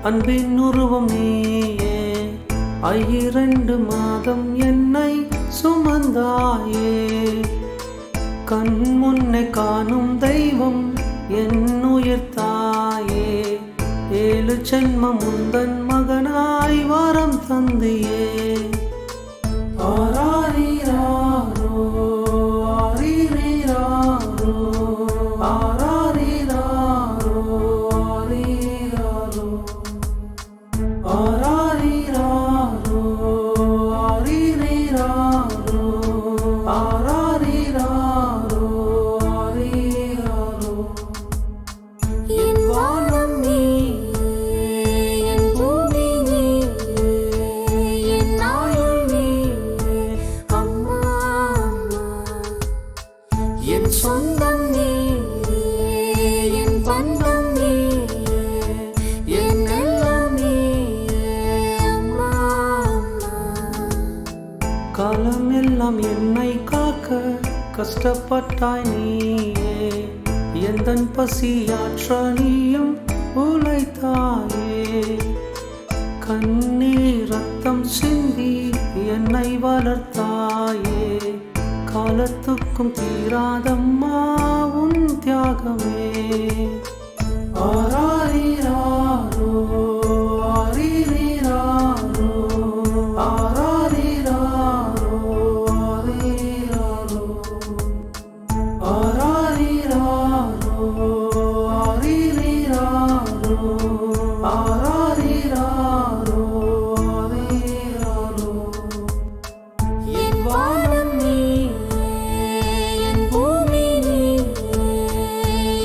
அன்பின் உருவம் நீயே, 2 மாதம் என்னை சுமந்தாயே. கண் முன்னே காணும் தெய்வம் என் உயிர் தாயே, 7 ஜென்மம் முந்தன் மகனாய் வரம் தந்தியே. ஆராரிராரோ ஆரிரிராரோ ஆராரிராரோ ஆரிராரோ ஆராரிராரோ ஆரிரிராரோ ஆராரிராரோ ஆரிராரோ. என் வானம் நீயே, என் பூமி நீயே, என் ஆயுள் நீயே, அம்மா அம்மா. என் சொந்தம் நீயே, என் பந்தம் நீயே, என் எல்லாம் நீயே, அம்மா அம்மா. காலம் எல்லாம் என்னை காக்க கஷ்டப்பட்டாய் நீயே, எந்தன் பசியாற்ற நீயும் உழைத்தாயே. கண்ணீர் ரத்தம் சிந்தி என்னை வளர்த்தாயே, காலத்துக்கும் தீராதம்மா உன் தியாகமே. ஆராரிராரோ ஆரிரிராரோ ஆராரிராரோ ஆரிராரோ ஆராரிராரோ ஆரிரிராரோ ஆராரிராரோ ஆரிராரோ. என் வானம் நீயே, என் பூமி நீயே,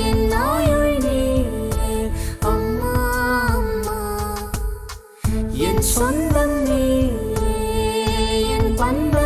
என் ஆயுள் நீயே, அம்மா அம்மா. என் சொந்தம் நீயே, என் பந்தம்